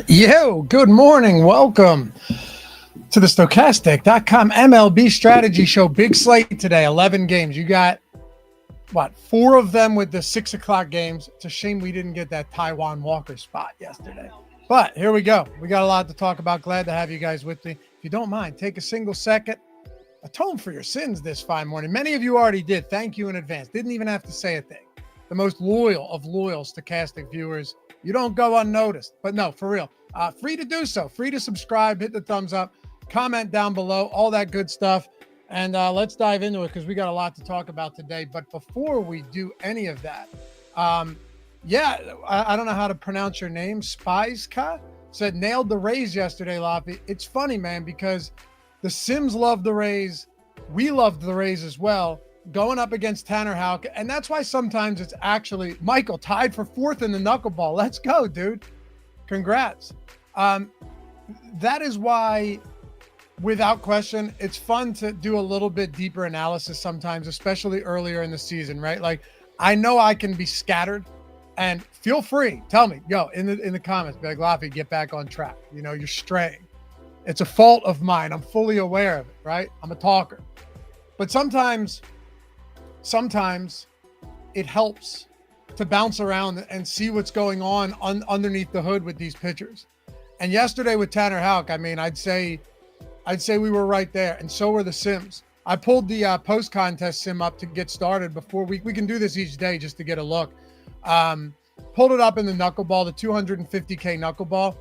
Yo, good morning. Welcome to the Stokastic.com MLB strategy show. Big slate today, 11 games. You got, four of them with the 6 o'clock games. It's a shame we didn't get that Taiwan Walker spot yesterday. But here we go. We got a lot to talk about. Glad to have you guys with me. If you don't mind, take a single second. Atone for your sins this fine morning. Many of you already did. Thank you in advance. Didn't even have to say a thing. The most loyal of loyal Stokastic viewers. You don't go unnoticed. But no, for real. Free to do so. Free to subscribe. Hit the thumbs up. Comment down below. All that good stuff. And let's dive into it because we got a lot to talk about today. But before we do any of that, I don't know how to pronounce your name. Spizka said nailed the Rays yesterday, Loppy. It's funny, man, because the Sims love the Rays. We loved the Rays as well. Going up against Tanner Houck. And that's why sometimes it's actually Michael tied for fourth in the knuckleball. Let's go, dude. Congrats. That is why, without question, it's fun to do a little bit deeper analysis sometimes, especially earlier in the season, right? Like, I know I can be scattered, and feel free. Tell me, in the comments, be like, Laffy, get back on track. You're straying. It's a fault of mine. I'm fully aware of it, right? I'm a talker. But sometimes it helps to bounce around and see what's going on underneath the hood with these pitchers. And yesterday with Tanner Houck, I'd say we were right there, and so were the Sims. I pulled the post-contest sim up to get started before we can do this each day just to get a look. Pulled it up in the knuckleball, the 250K knuckleball,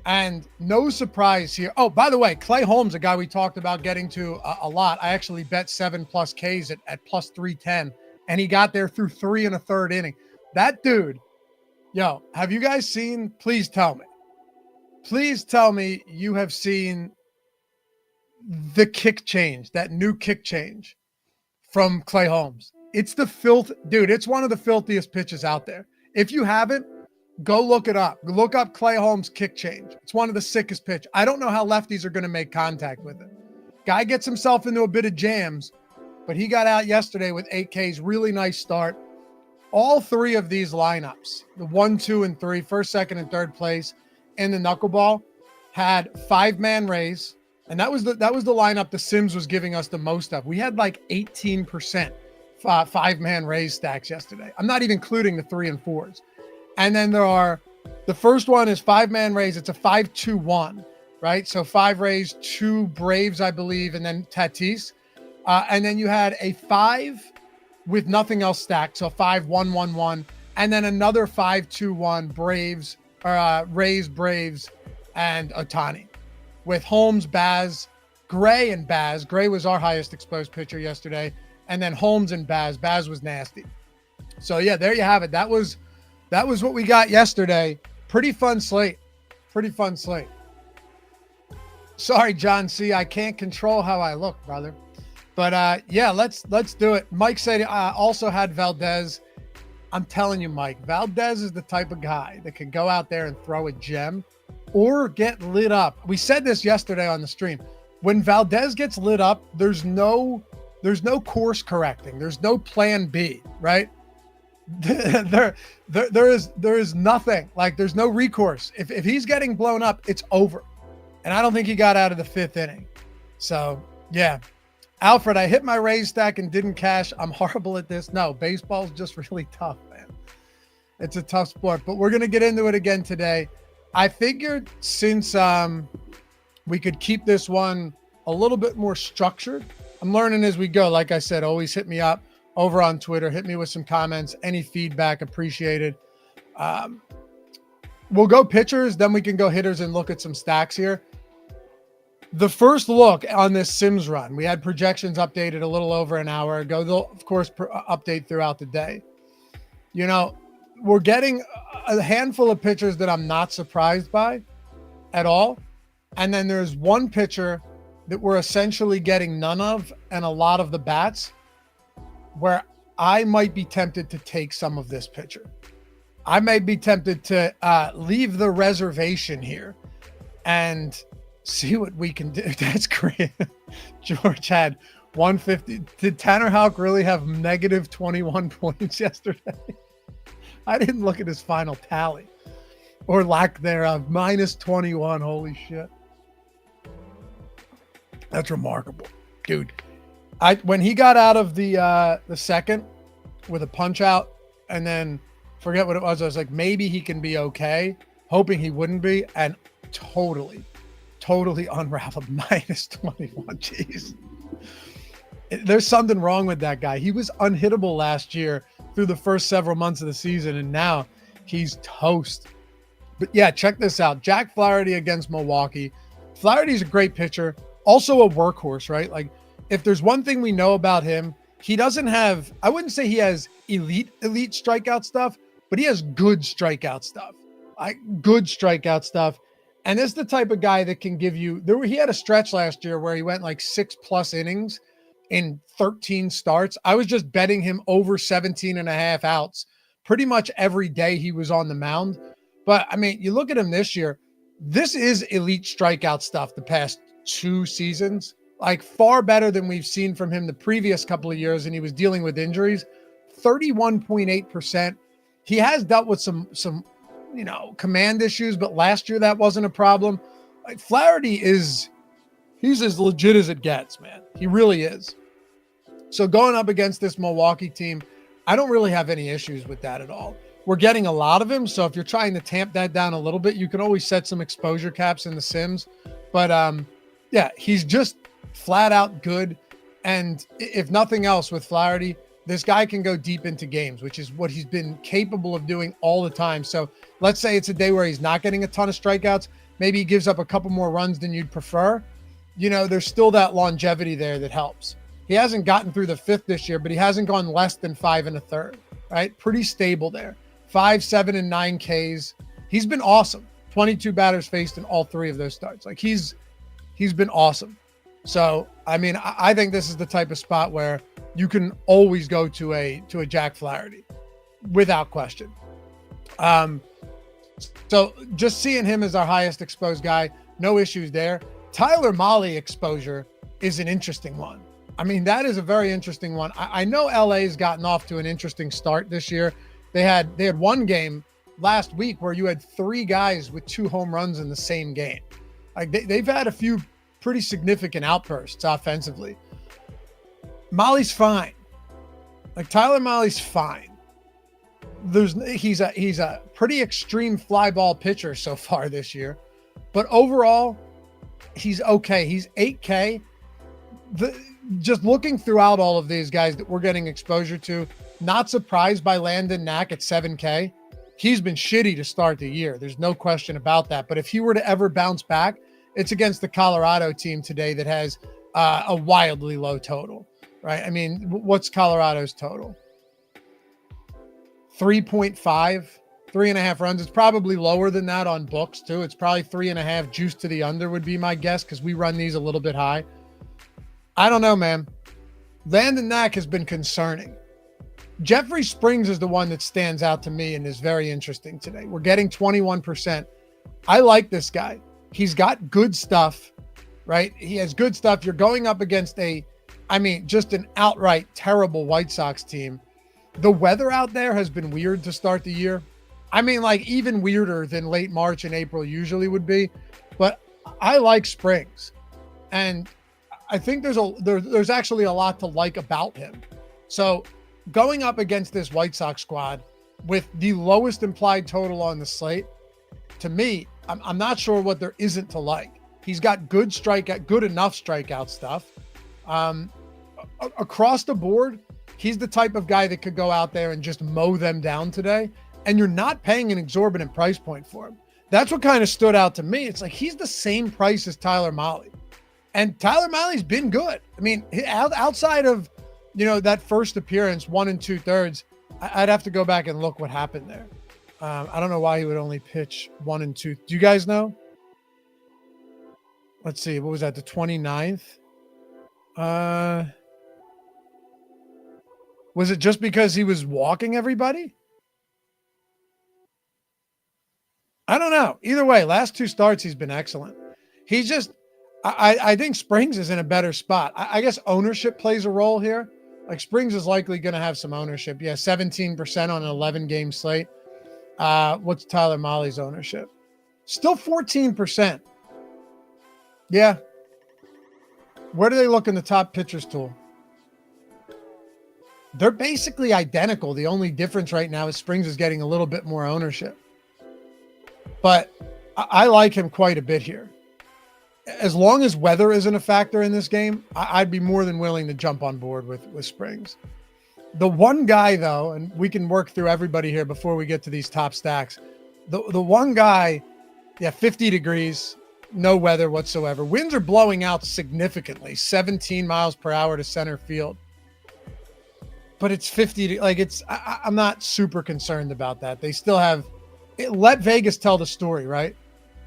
and no surprise here. Oh, by the way, Clay Holmes, a guy we talked about getting to a lot. I actually bet 7+ Ks at plus 310, and he got there through 3 1/3 inning. That dude, have you guys seen? Please tell me you have seen the kick change, that new kick change from Clay Holmes. It's the filth, dude. It's one of the filthiest pitches out there. If you haven't, go look it up. Look up Clay Holmes kick change. It's one of the sickest pitch. I don't know how lefties are going to make contact with it. Guy gets himself into a bit of jams, but he got out yesterday with 8 Ks. Really nice start. All three of these lineups, the 1, 2, and 3, first, second, and third place in the knuckleball, had 5-man Rays, and that was the lineup the Sims was giving us the most of. We had like 18% 5-man Rays stacks yesterday. I'm not even including the 3 and 4s. And then the first one is 5-man Rays. It's a 5-2-1, right? So 5 Rays, 2 Braves, I believe, and then Tatis. And then you had a 5 with nothing else stacked. So 5-1-1-1, and then another 5-2-1 Braves, Rays, Braves, and Ohtani with Holmes, Baz, Gray, and Baz. Gray was our highest exposed pitcher yesterday. And then Holmes and Baz. Baz was nasty. So yeah, there you have it. That was what we got yesterday. Pretty fun slate. Sorry, John C. I can't control how I look, brother. But let's do it. Mike said also had Valdez. I'm telling you, Mike, Valdez is the type of guy that can go out there and throw a gem or get lit up. We said this yesterday on the stream. When Valdez gets lit up, there's no course correcting. There's no plan B, right? There is nothing. Like, there's no recourse. If he's getting blown up, it's over. And I don't think he got out of the 5th inning. So yeah. Alfred, I hit my Rays stack and didn't cash. I'm horrible at this. No, baseball's just really tough, man. It's a tough sport, but we're going to get into it again today. I figured since we could keep this one a little bit more structured. I'm learning as we go. Like I said, always hit me up over on Twitter. Hit me with some comments. Any feedback appreciated. We'll go pitchers, then we can go hitters and look at some stacks here. The first look on this Sims run, we had projections updated a little over an hour ago. They'll, of course, update throughout the day. We're getting a handful of pitchers that I'm not surprised by at all. And then there's one pitcher that we're essentially getting none of and a lot of the bats where I might be tempted to take some of this pitcher. I may be tempted to leave the reservation here and see what we can do. That's great. George had 150. Did Tanner Houck really have negative 21 points yesterday? I didn't look at his final tally. or lack thereof. Minus 21. Holy shit. That's remarkable. Dude, when he got out of the second with a punch out and then forget what it was, I was like, maybe he can be okay, hoping he wouldn't be, and totally unraveled. Minus 21. Jeez. There's something wrong with that guy. He was unhittable last year through the first several months of the season, and now he's toast. But yeah, check this out. Jack Flaherty against Milwaukee. Flaherty's a great pitcher, also a workhorse, right? Like, if there's one thing we know about him, he doesn't have, I wouldn't say he has elite strikeout stuff, but he has good strikeout stuff. Good strikeout stuff. And this is the type of guy that can give you, he had a stretch last year where he went like 6+ innings in 13 starts. I was just betting him over 17 and a half outs pretty much every day he was on the mound. But I mean, you look at him this year, this is elite strikeout stuff the past 2 seasons, like far better than we've seen from him the previous couple of years. And he was dealing with injuries, 31.8%. He has dealt with some, command issues, but last year that wasn't a problem. Like Flaherty he's as legit as it gets, man. He really is. So going up against this Milwaukee team, I don't really have any issues with that at all. We're getting a lot of him. So if you're trying to tamp that down a little bit, you can always set some exposure caps in the Sims. But yeah, he's just flat out good. And if nothing else with Flaherty, this guy can go deep into games, which is what he's been capable of doing all the time. So let's say it's a day where he's not getting a ton of strikeouts. Maybe he gives up a couple more runs than you'd prefer. There's still that longevity there that helps. He hasn't gotten through the 5th this year, but he hasn't gone less than 5 1/3, right? Pretty stable there. 5, 7, and 9 Ks. He's been awesome. 22 batters faced in all 3 of those starts. Like he's been awesome. So, I mean, I think this is the type of spot where you can always go to a Jack Flaherty without question. So just seeing him as our highest exposed guy, no issues there. Tyler Mahle exposure is an interesting one. I mean, that is a very interesting one. I know LA's gotten off to an interesting start this year. They had one game last week where you had 3 guys with 2 home runs in the same game. Like they've had a few pretty significant outbursts offensively. Mahle's fine. Like Tyler Mahle's fine. He's a pretty extreme fly ball pitcher so far this year, but overall he's okay. He's 8K. Just looking throughout all of these guys that we're getting exposure to, not surprised by Landon Knack at 7K. He's been shitty to start the year. There's no question about that. But if he were to ever bounce back, it's against the Colorado team today that has a wildly low total, right? I mean, what's Colorado's total? 3.5, 3.5 runs. It's probably lower than that on books too. It's probably 3.5 juice to the under would be my guess, because we run these a little bit high. I don't know, man. Landon Knack has been concerning. Jeffrey Springs is the one that stands out to me and is very interesting today. We're getting 21%. I like this guy. He's got good stuff, right? He has good stuff. You're going up against just an outright terrible White Sox team. The weather out there has been weird to start the year. I mean, like even weirder than late March and April usually would be. But I like Springs. And I think there's actually a lot to like about him. So going up against this White Sox squad with the lowest implied total on the slate, to me, I'm not sure what there isn't to like. He's got good enough strikeout stuff. Across the board, he's the type of guy that could go out there and just mow them down today, and you're not paying an exorbitant price point for him. That's what kind of stood out to me. It's like he's the same price as Tyler Mahle. And Tyler Mahle's been good. I mean, outside of, that first appearance, 1 2/3, I'd have to go back and look what happened there. I don't know why he would only pitch 1 2. Do you guys know? Let's see. What was that? The 29th? Was it just because he was walking everybody? I don't know. Either way, last 2 starts, he's been excellent. He's just, I think Springs is in a better spot. I guess ownership plays a role here. Like Springs is likely going to have some ownership. Yeah, 17% on an 11-game slate. What's Tyler Molly's ownership? Still 14%. Yeah. Where do they look in the top pitchers tool? They're basically identical. The only difference right now is Springs is getting a little bit more ownership. But I like him quite a bit here. As long as weather isn't a factor in this game, I'd be more than willing to jump on board with Springs. The one guy, though, and we can work through everybody here before we get to these top stacks. The one guy, 50 degrees, no weather whatsoever. Winds are blowing out significantly, 17 miles per hour to center field. But it's 50, I'm not super concerned about that. They still have, let Vegas tell the story, right?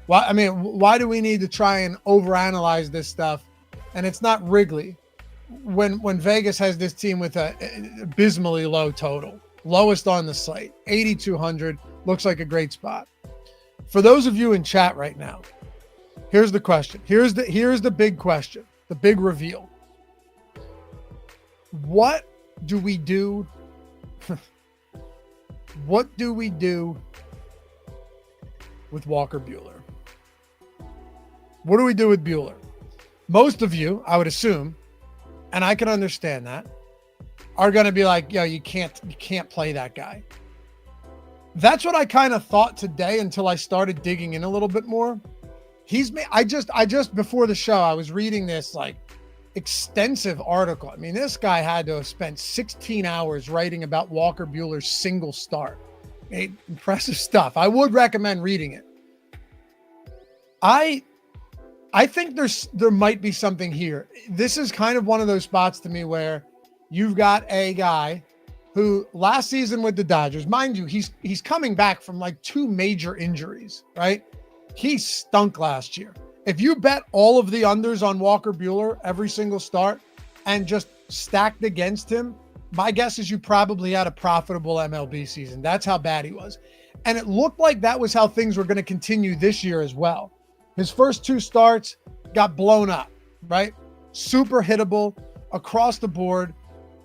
Why do we need to try and overanalyze this stuff? And it's not Wrigley. When Vegas has this team with a abysmally low total, lowest on the slate, 8,200, looks like a great spot. For those of you in chat right now, here's the question. Here's the big question, the big reveal. What do we do? What do we do with Walker Buehler? What do we do with Buehler? Most of you, I would assume, and I can understand that, are going to be like, yo, you can't play that guy. That's what I kind of thought today until I started digging in a little bit more. I just before the show, I was reading this extensive article. I mean, this guy had to have spent 16 hours writing about Walker Buehler's single start. Impressive stuff. I would recommend reading it. I think there might be something here. This is kind of one of those spots to me where you've got a guy who last season with the Dodgers, mind you, he's coming back from 2 major injuries, right? He stunk last year. If you bet all of the unders on Walker Buehler every single start and just stacked against him, my guess is you probably had a profitable MLB season. That's how bad he was. And it looked like that was how things were going to continue this year as well. His first 2 starts got blown up, right? Super hittable across the board.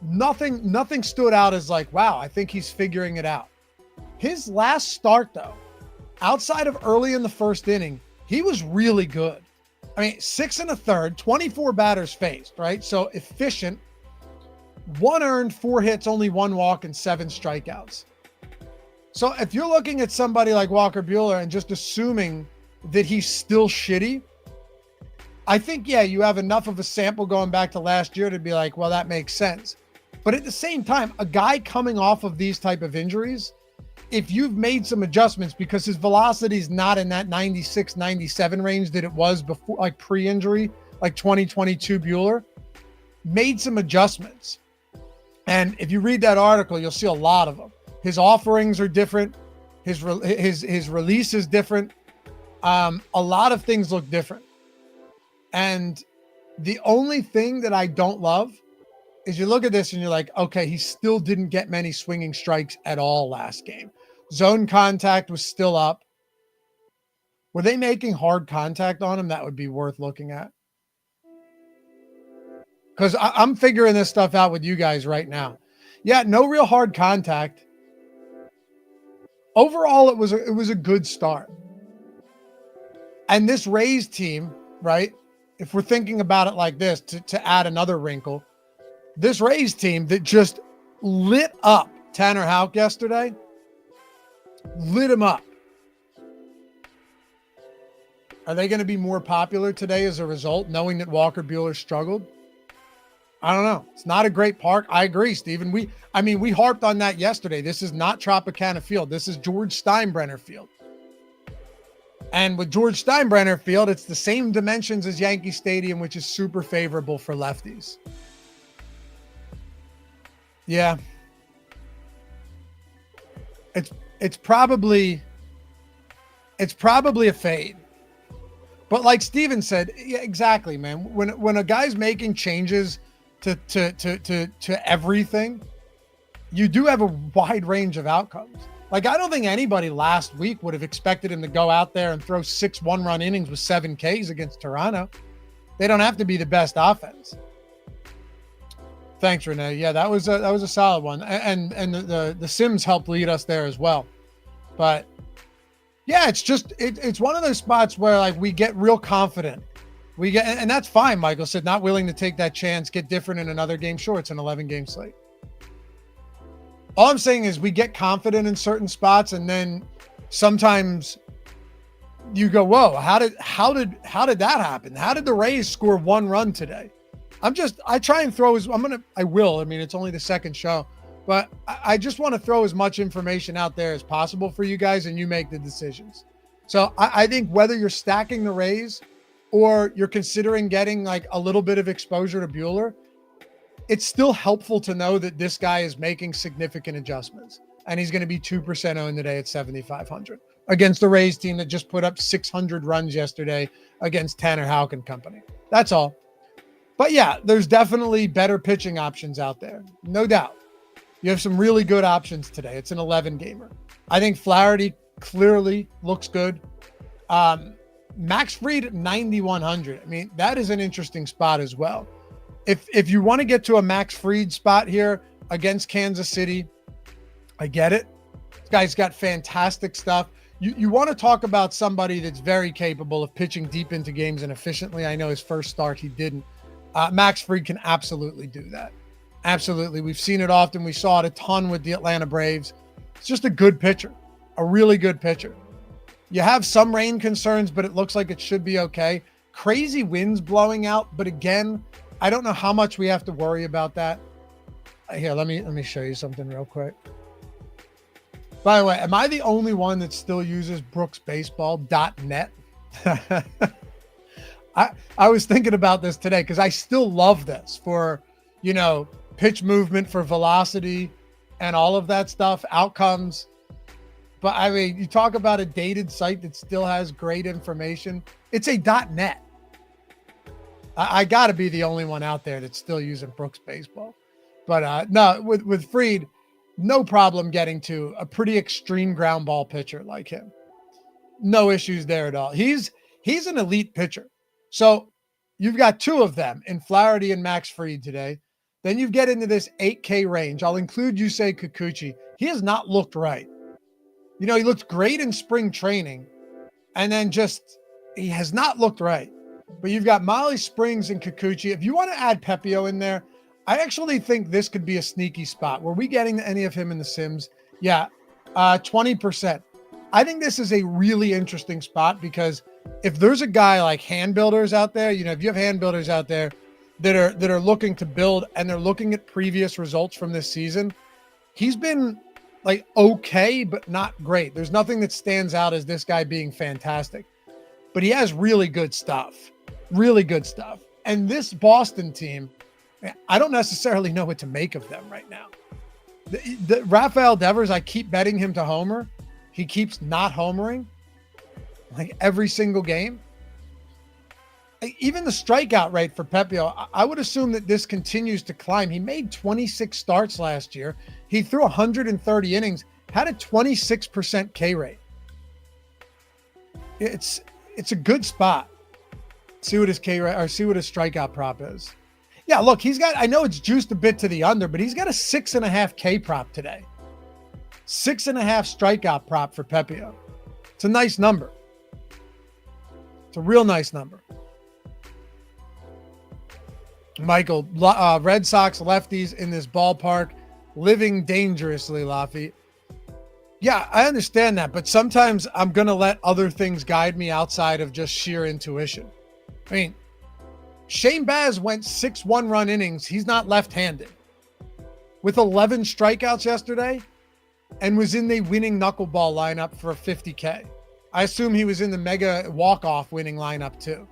Nothing stood out as wow, I think he's figuring it out. His last start, though, outside of early in the first inning, he was really good. 6 1/3, 24 batters faced, right? So efficient. 1 earned, 4 hits, only 1 walk, and 7 strikeouts. So if you're looking at somebody like Walker Buehler and just assuming that he's still shitty, I think, you have enough of a sample going back to last year to be like, well, that makes sense. But at the same time, a guy coming off of these type of injuries, if you've made some adjustments because his velocity is not in that 96, 97 range that it was before, pre-injury, 2022 Buehler, made some adjustments. And if you read that article, you'll see a lot of them. His offerings are different. His release is different. A lot of things look different. And the only thing that I don't love is you look at this and you're like, okay, he still didn't get many swinging strikes at all last game. Zone contact was still up. Were they making hard contact on him? That would be worth looking at. Because I'm figuring this stuff out with you guys right now. Yeah, no real hard contact. Overall, it was a good start. And this Rays team, right? If we're thinking about it like this, to add another wrinkle, this Rays team that just lit up Tanner Houck yesterday, lit him up. Are they going to be more popular today as a result, knowing that Walker Buehler struggled? I don't know. It's not a great park. I agree, Steven. We harped on that yesterday. This is not Tropicana Field. This is George Steinbrenner Field. And with George Steinbrenner Field, it's the same dimensions as Yankee Stadium, which is super favorable for lefties. Yeah. It's probably a fade. But like Steven said, yeah, exactly, man. When a guy's making changes to everything, you do have a wide range of outcomes. I don't think anybody last week would have expected him to go out there and throw 6 1-run innings with 7 Ks against Toronto. They don't have to be the best offense. Thanks, Renee. Yeah, that was a solid one. And the Sims helped lead us there as well. But yeah, it's one of those spots where like we get real confident. And that's fine. Michael said, not willing to take that chance, get different in another game. Sure, it's an 11-game slate. All I'm saying is we get confident in certain spots, and then sometimes you go, whoa, how did that happen? How did the Rays score 1 run today? I try and throw I will. I mean, it's only the second show, but I just want to throw as much information out there as possible for you guys, and you make the decisions. So I think whether you're stacking the Rays or you're considering getting like a little bit of exposure to Buehler, it's still helpful to know that this guy is making significant adjustments, and he's going to be 2% owned today at 7,500 against the Rays team that just put up 600 runs yesterday against Tanner Houck and company. That's all. But yeah, there's definitely better pitching options out there. No doubt. You have some really good options today. It's an 11-gamer. I think Flaherty clearly looks good. Max Fried at 9,100. I mean, that is an interesting spot as well. If you want to get to a Max Fried spot here against Kansas City, I get it. This guy's got fantastic stuff. You want to talk about somebody that's very capable of pitching deep into games and efficiently. I know his first start, he didn't. Max Fried can absolutely do that. Absolutely. We've seen it often. We saw it a ton with the Atlanta Braves. It's just a good pitcher, a really good pitcher. You have some rain concerns, but it looks like it should be okay. Crazy winds blowing out, but again, I don't know how much we have to worry about that. Here, let me show you something real quick. By the way, am I the only one that still uses brooksbaseball.net? I was thinking about this today because I still love this for, pitch movement, for velocity and all of that stuff, outcomes. But I mean, you talk about a dated site that still has great information. It's a .net. I got to be the only one out there that's still using Brooks Baseball. But no, with Fried, no problem getting to a pretty extreme ground ball pitcher like him. No issues there at all. He's an elite pitcher. So you've got two of them in Flaherty and Max Fried today. Then you get into this 8K range. I'll include Yusei Kikuchi. He has not looked right. He looked great in spring training, and then he has not looked right. But you've got Molly Springs and Kikuchi. If you want to add Pepio in there, I actually think this could be a sneaky spot. Were we getting any of him in the Sims? Yeah, 20%. I think this is a really interesting spot because if there's a guy like hand builders out there, if you have hand builders out there that are looking to build and they're looking at previous results from this season, he's been like okay, but not great. There's nothing that stands out as this guy being fantastic, but he has really good stuff. And this Boston team, I don't necessarily know what to make of them right now. The Rafael Devers, I keep betting him to homer. He keeps not homering like every single game. Even the strikeout rate for Pepio, I would assume that this continues to climb. He made 26 starts last year. He threw 130 innings, had a 26% K rate. It's a good spot. See what his K rate or see what his strikeout prop is. Yeah, look, I know it's juiced a bit to the under, but he's got a 6.5 K prop today. 6.5 strikeout prop for Pepio. It's a nice number. It's a real nice number. Michael, Red Sox lefties in this ballpark, living dangerously, Laffy. Yeah, I understand that, but sometimes I'm going to let other things guide me outside of just sheer intuition. I mean, Shane Baz went 6 one-run innings. He's not left-handed. With 11 strikeouts yesterday and was in the winning knuckleball lineup for 50K. I assume he was in the mega walk-off winning lineup too.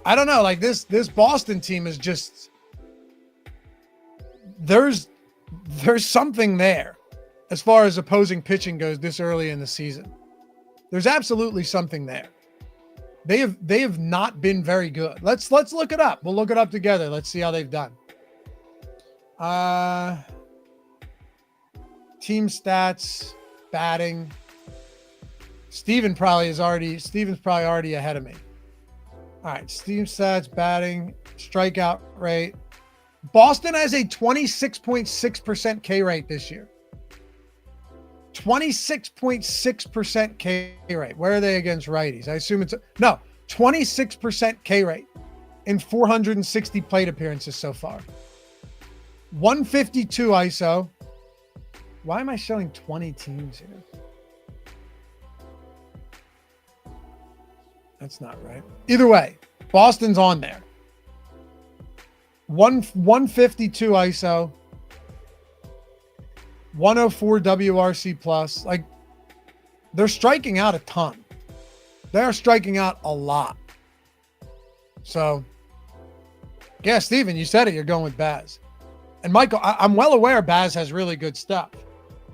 I don't know. Like this Boston team is just, there's something there as far as opposing pitching goes this early in the season. There's absolutely something there. They have not been very good. Let's look it up. We'll look it up together. Let's see how they've done. Team stats, batting. Steven's probably already ahead of me. All right, team stats, batting, strikeout rate. Boston has a 26.6% K rate this year. 26.6% K rate. Where are they against righties? I assume it's 26% K rate in 460 plate appearances so far. 152 ISO. Why am I showing 20 teams here? That's not right. Either way, Boston's on there. 152 ISO. 104 WRC plus. Like, they're striking out a ton. They're striking out a lot. So, yeah, Steven, you said it. You're going with Baz. And Michael, I'm well aware Baz has really good stuff.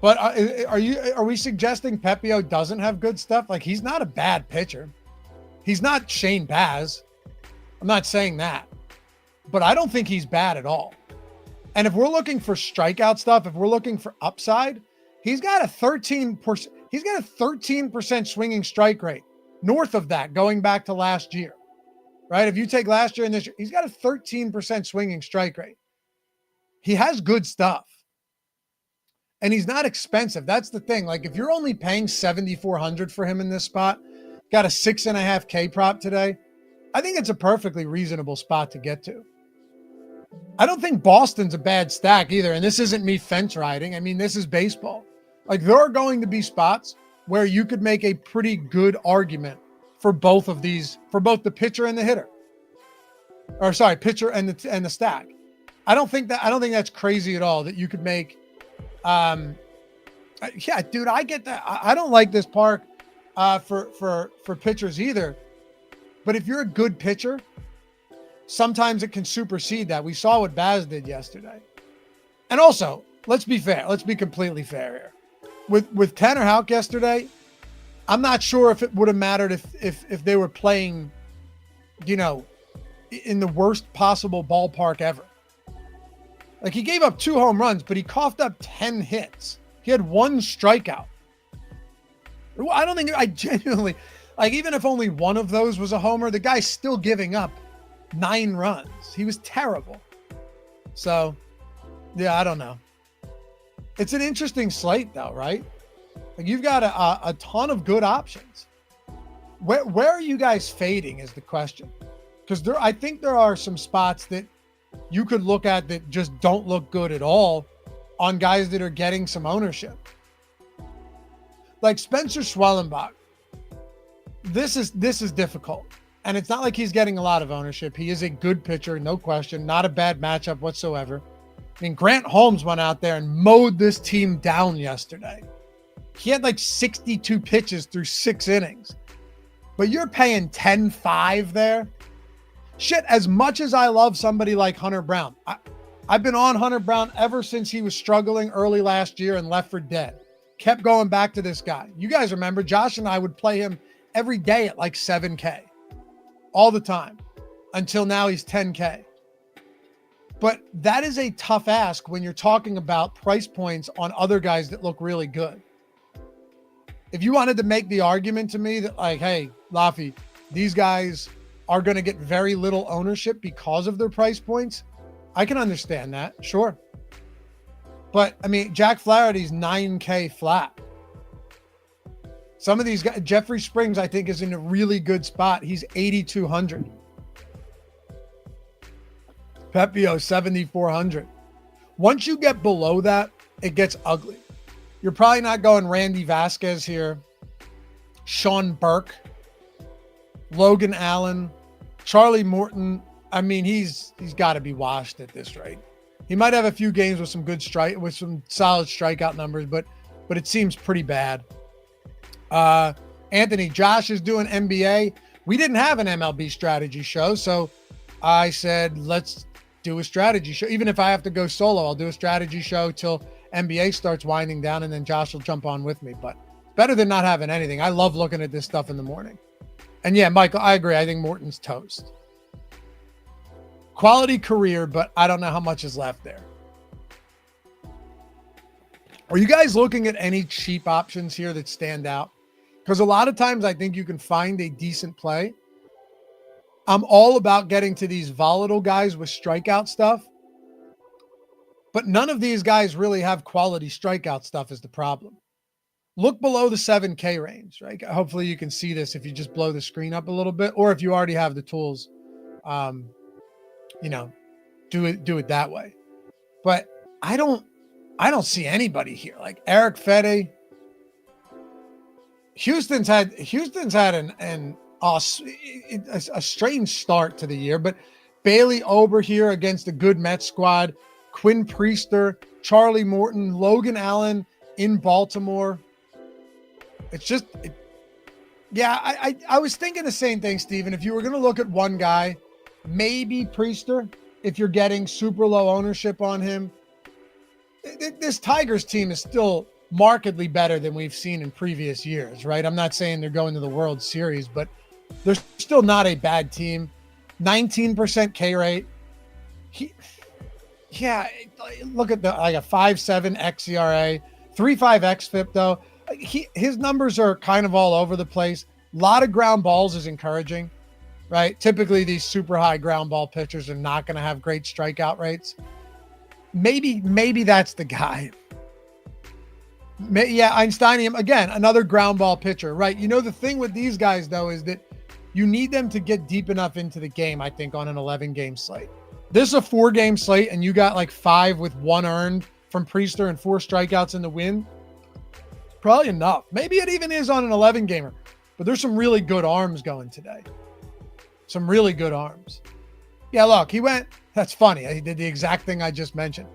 But are we suggesting Pepio doesn't have good stuff? Like, he's not a bad pitcher. He's not Shane Baz. I'm not saying that. But I don't think he's bad at all. And if we're looking for strikeout stuff, if we're looking for upside, he's got a 13% swinging strike rate. North of that, going back to last year. Right? If you take last year and this year, he's got a 13% swinging strike rate. He has good stuff. And he's not expensive. That's the thing. Like, if you're only paying $7,400 for him in this spot, got a 6.5K prop today, I think it's a perfectly reasonable spot to get to. I don't think Boston's a bad stack either. And this isn't me fence riding. I mean, this is baseball. Like, there are going to be spots where you could make a pretty good argument for both of these, for both the pitcher and the hitter. Or sorry, pitcher and the stack. I don't think that's crazy at all that you could make. Yeah, dude, I get that. I don't like this park for pitchers either. But if you're a good pitcher, sometimes it can supersede that. We saw what Baz did yesterday. And also, let's be fair. Let's be completely fair here. With Tanner Houck yesterday, I'm not sure if it would have mattered if they were playing, you know, in the worst possible ballpark ever. Like, he gave up 2 home runs, but he coughed up 10 hits. He had 1 strikeout. I genuinely, like, even if only one of those was a homer, the guy's still giving up 9 runs. He was terrible. So, yeah, I don't know. It's an interesting slate though, right? Like, you've got a ton of good options. Where are you guys fading is the question. Because I think there are some spots that you could look at that just don't look good at all on guys that are getting some ownership. Like Spencer Schwellenbach. This is difficult. And it's not like he's getting a lot of ownership. He is a good pitcher, no question. Not a bad matchup whatsoever. I mean, Grant Holmes went out there and mowed this team down yesterday. He had like 62 pitches through 6 innings. But you're paying 10-5 there. Shit, as much as I love somebody like Hunter Brown, I've been on Hunter Brown ever since he was struggling early last year and left for dead. Kept going back to this guy. You guys remember, Josh and I would play him every day at like 7K. All the time. Until now he's 10K. But that is a tough ask when you're talking about price points on other guys that look really good. If you wanted to make the argument to me that, like, hey, Laffy, these guys are going to get very little ownership because of their price points, I can understand that, sure. But, I mean, Jack Flaherty's 9K flat. Some of these guys, Jeffrey Springs, I think, is in a really good spot. He's 8,200. Pepio, 7,400. Once you get below that, it gets ugly. You're probably not going Randy Vasquez here. Sean Burke. Logan Allen. Charlie Morton. I mean, he's got to be washed at this rate. He might have a few games with some some solid strikeout numbers, but it seems pretty bad. Anthony, Josh is doing NBA. We didn't have an MLB strategy show, so I said, let's do a strategy show. Even if I have to go solo, I'll do a strategy show till NBA starts winding down, and then Josh will jump on with me. But better than not having anything. I love looking at this stuff in the morning. And yeah, Michael, I agree. I think Morton's toast. Quality career, but I don't know how much is left there. Are you guys looking at any cheap options here that stand out? Because a lot of times I think you can find a decent play. I'm all about getting to these volatile guys with strikeout stuff. But none of these guys really have quality strikeout stuff is the problem. look below the 7K range, right? Hopefully you can see this if you just blow the screen up a little bit, or if you already have the tools, you know, do it that way. But I don't see anybody here. Like Eric Fede. Houston's had a strange start to the year, but Bailey Ober here against a good Mets squad, Quinn Priester, Charlie Morton, Logan Allen in Baltimore. It's just, I was thinking the same thing, Steven. If you were going to look at one guy, maybe Priester, if you're getting super low ownership on him. This Tigers team is still markedly better than we've seen in previous years, right? I'm not saying they're going to the World Series, but they're still not a bad team. 19% K rate. Look at like a 5.7 xERA, 3.5 xFIP though. His numbers are kind of all over the place. A lot of ground balls is encouraging, right? Typically these super high ground ball pitchers are not going to have great strikeout rates. Maybe that's the guy. Einsteinium, again, another ground ball pitcher, right? You know, the thing with these guys, though, is that you need them to get deep enough into the game, I think, on an 11-game slate. This is a 4-game slate, and you got like 5 with 1 earned from Priester and 4 strikeouts in the win. Probably enough. Maybe it even is on an 11-gamer, but there's some really good arms going today. Some really good arms. Yeah, look, that's funny. He did the exact thing I just mentioned.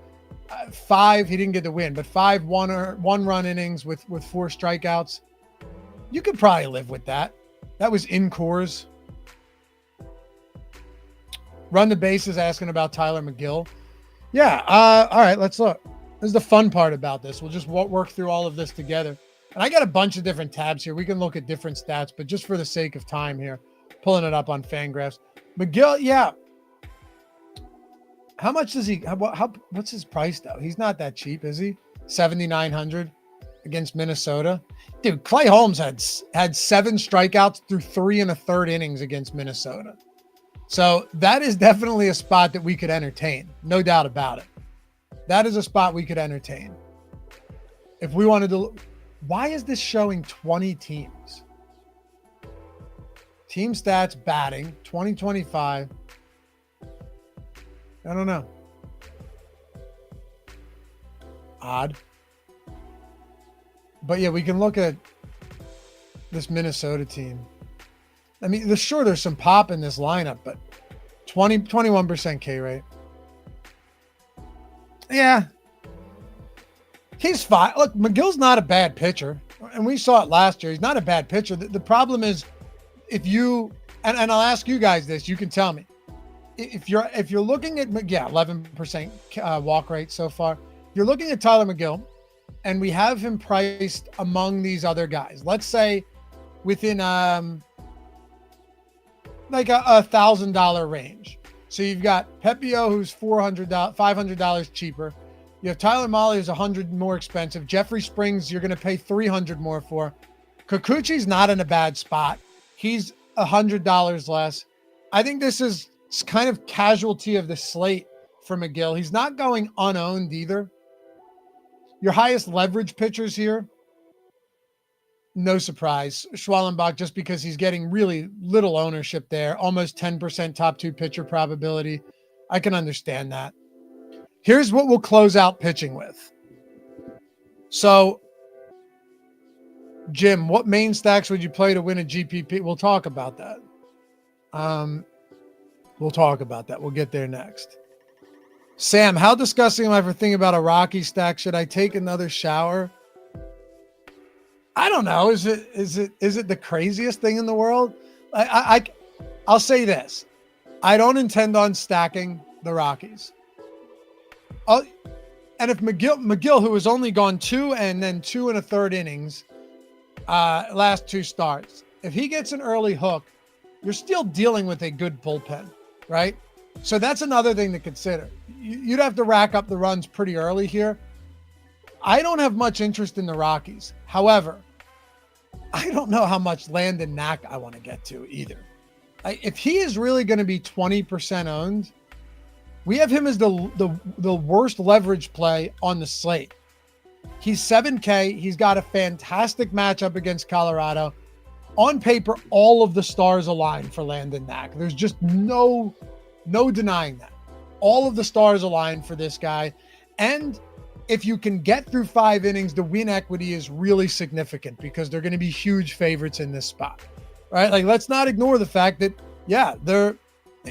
5, he didn't get the win, but 5 one-run innings with 4 strikeouts. You could probably live with that. That was in Coors. Run the bases asking about Tyler McGill. Yeah, all right, let's look. This is the fun part about this. We'll just work through all of this together. And I got a bunch of different tabs here. We can look at different stats, but just for the sake of time here, pulling it up on Fangraphs. McGill, yeah. How much does he, what's his price though? He's not that cheap, is he? 7,900 against Minnesota. Dude, Clay Holmes had 7 strikeouts through 3 1/3 innings against Minnesota. So that is definitely a spot that we could entertain. No doubt about it. That is a spot we could entertain. If we wanted to, why is this showing 20 teams? Team stats, batting, 2025. I don't know. Odd. But yeah, we can look at this Minnesota team. I mean, there's some pop in this lineup, but 21% K rate. Yeah. He's fine. Look, McGill's not a bad pitcher. And we saw it last year. He's not a bad pitcher. The problem is if you, and I'll ask you guys this, you can tell me. If you're looking at, 11% walk rate so far. If you're looking at Tyler McGill and we have him priced among these other guys, let's say within like a $1,000 range. So you've got Pepio, who's $500 cheaper. You have Tyler Mahle, who's $100 more expensive. Jeffrey Springs, you're going to pay $300 more for. Kikuchi's not in a bad spot. He's $100 less. I think this is kind of casualty of the slate for McGill. He's not going unowned either. Your highest leverage pitchers here, no surprise. Schwallenbach, just because he's getting really little ownership there, almost 10% top 2 pitcher probability. I can understand that. Here's what we'll close out pitching with. So, Jim, what main stacks would you play to win a GPP? We'll talk about that. We'll talk about that. We'll get there next. Sam, how disgusting am I for thinking about a Rocky stack? Should I take another shower? I don't know. Is it the craziest thing in the world? I'll say this. I don't intend on stacking the Rockies. And if McGill, who has only gone 2 and then 2 1/3 innings, last 2 starts, if he gets an early hook, you're still dealing with a good bullpen, right? So that's another thing to consider. You'd have to rack up the runs pretty early here. I don't have much interest in the Rockies. However, I don't know how much Landon Knack I want to get to either. If he is really going to be 20% owned, we have him as the worst leverage play on the slate. He's 7K. He's got a fantastic matchup against Colorado. On paper, all of the stars align for Landon Knack. There's just no denying that. All of the stars align for this guy. And if you can get through 5 innings, the win equity is really significant because they're going to be huge favorites in this spot, right? Like, let's not ignore the fact that, yeah, they're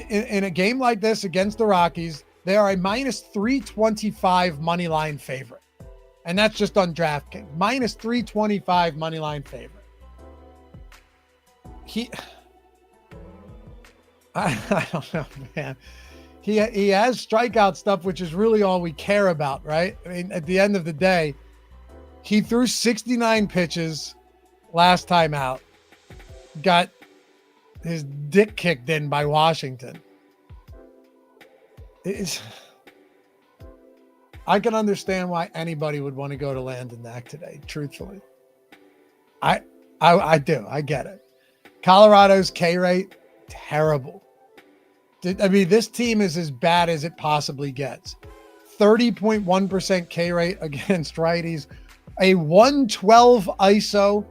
in a game like this against the Rockies, they are a minus 325 money line favorite. And that's just on DraftKings. Minus 325 money line favorite. I don't know, man. He has strikeout stuff, which is really all we care about, right? I mean, at the end of the day, he threw 69 pitches last time out, got his dick kicked in by Washington. I can understand why anybody would want to go to Landon Knack today, truthfully. I do. I get it. Colorado's K rate, terrible. I mean, this team is as bad as it possibly gets. 30.1% K rate against righties, a 112 ISO,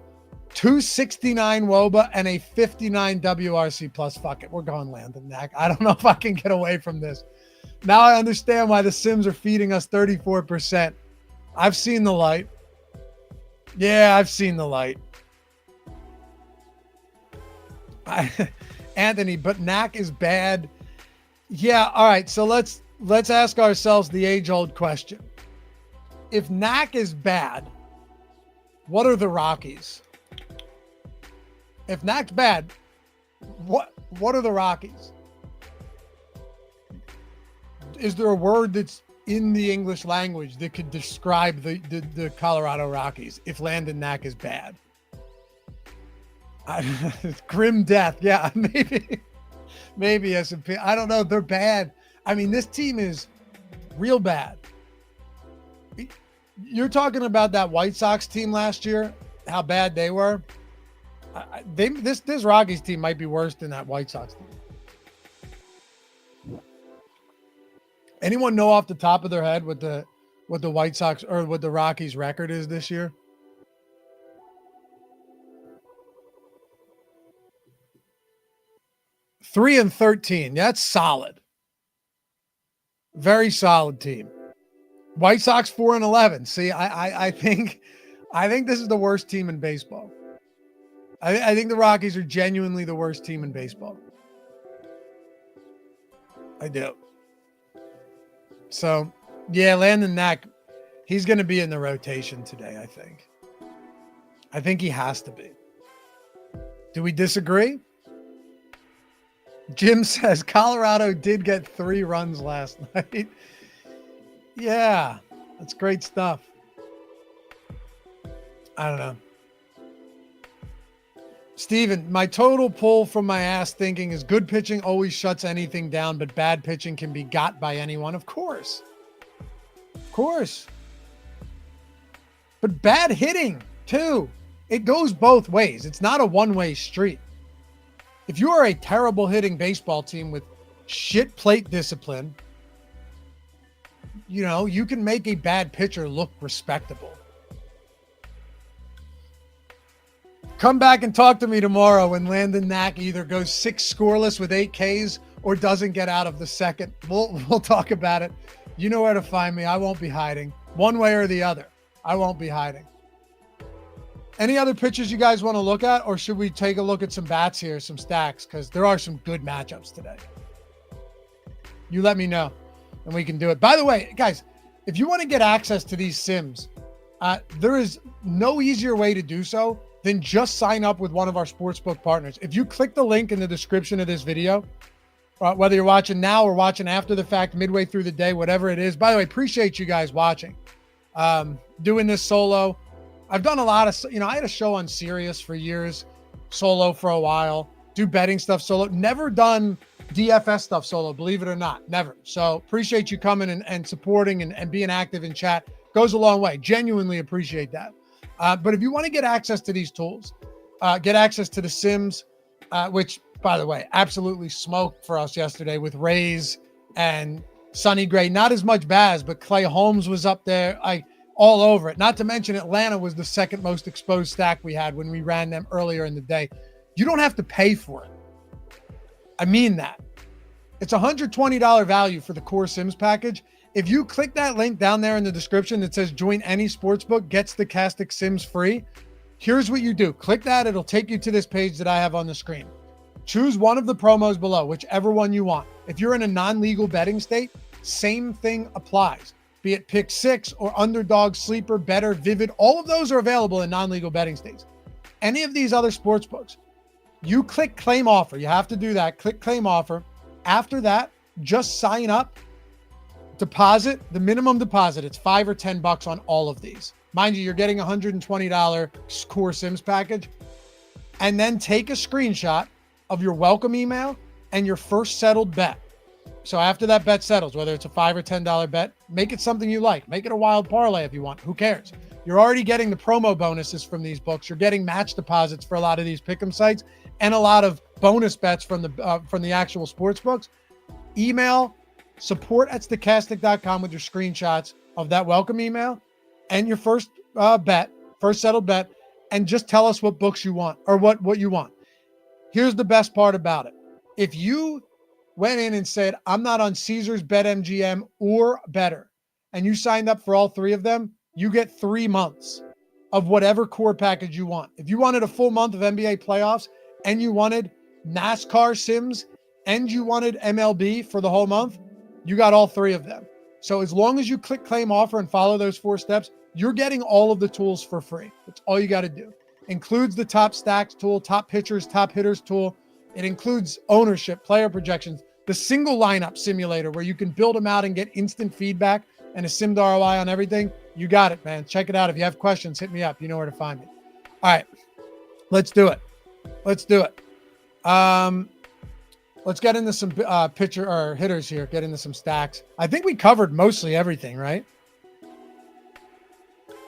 269 WOBA, and a 59 WRC plus. Fuck it. We're going Landon Knack. I don't know if I can get away from this. Now I understand why the Sims are feeding us 34%. I've seen the light. Yeah, I've seen the light. Anthony, but Knack is bad. Yeah, all right. So let's ask ourselves the age-old question. If Knack is bad, what are the Rockies? If Knack's bad, what are the Rockies? Is there a word that's in the English language that could describe the Colorado Rockies if Landon Knack is bad? Grim death. Yeah, maybe S&P. I don't know. They're bad. I mean, this team is real bad. You're talking about that White Sox team last year, how bad they were. This Rockies team might be worse than that White Sox team. Anyone know off the top of their head what the White Sox or what the Rockies record is this year? $3-13. That's solid. Very solid team. White Sox 4-11. See, I think this is the worst team in baseball. I think the Rockies are genuinely the worst team in baseball. I do. So, yeah, Landon Knack, he's going to be in the rotation today, I think. I think he has to be. Do we disagree? Jim says Colorado did get 3 runs last night. Yeah, that's great stuff. I don't know. Steven, my total pull from my ass thinking is good pitching always shuts anything down, but bad pitching can be got by anyone. Of course. Of course. But bad hitting, too. It goes both ways. It's not a one-way street. If you are a terrible hitting baseball team with shit plate discipline, you know, you can make a bad pitcher look respectable. Come back and talk to me tomorrow when Landon Knack either goes 6 scoreless with 8 Ks or doesn't get out of the second. We'll talk about it. You know where to find me. I won't be hiding. One way or the other. I won't be hiding. Any other pitchers you guys want to look at, or should we take a look at some bats here, some stacks? Because there are some good matchups today. You let me know, and we can do it. By the way, guys, if you want to get access to these Sims, there is no easier way to do so than just sign up with one of our Sportsbook partners. If you click the link in the description of this video, whether you're watching now or watching after the fact, midway through the day, whatever it is. By the way, appreciate you guys watching. Doing this solo. I've done a lot of, I had a show on Sirius for years, solo for a while, do betting stuff solo, never done DFS stuff solo, believe it or not, never. So appreciate you coming and supporting and being active in chat. Goes a long way. Genuinely appreciate that. But if you want to get access to these tools, get access to the Sims, which, by the way, absolutely smoked for us yesterday with Rays and Sonny Gray. Not as much Baz, but Clay Holmes was up there. all over it. Not to mention Atlanta was the second most exposed stack we had when we ran them earlier in the day. You don't have to pay for it. I mean that. It's $120 value for the core Sims package. If you click that link down there in the description that says join any sportsbook, gets the Stokastic Sims free, here's what you do. Click that. It'll take you to this page that I have on the screen. Choose one of the promos below, whichever one you want. If you're in a non-legal betting state, same thing applies. Be it pick six or underdog, sleeper, better, vivid, all of those are available in non-legal betting states. Any of these other sports books, you click claim offer. You have to do that. Click claim offer. After that, just sign up, deposit the minimum deposit. It's $5 or $10 on all of these. Mind you, you're getting $120 core Sims package, and then take a screenshot of your welcome email and your first settled bet. So after that bet settles, whether it's a $5 or $10 bet, make it something you like. Make it a wild parlay if you want. Who cares? You're already getting the promo bonuses from these books. You're getting match deposits for a lot of these pick'em sites and a lot of bonus bets from the actual sports books. Email support@stokastic.com with your screenshots of that welcome email and your first settled bet, and just tell us what books you want or what you want. Here's the best part about it. If you went in and said, I'm not on Caesars, BetMGM, or Better, and you signed up for all three of them, you get 3 months of whatever core package you want. If you wanted a full month of NBA playoffs and you wanted NASCAR Sims and you wanted MLB for the whole month, you got all three of them. So as long as you click claim offer and follow those 4 steps, you're getting all of the tools for free. That's all you got to do. Includes the top stacks tool, top pitchers, top hitters tool. It includes ownership, player projections, the single lineup simulator where you can build them out and get instant feedback and a simmed ROI on everything. You got it, man. Check it out. If you have questions, hit me up. You know where to find me. All right, let's do it. Let's get into some pitcher or hitters here. Get into some stacks. I think we covered mostly everything, right?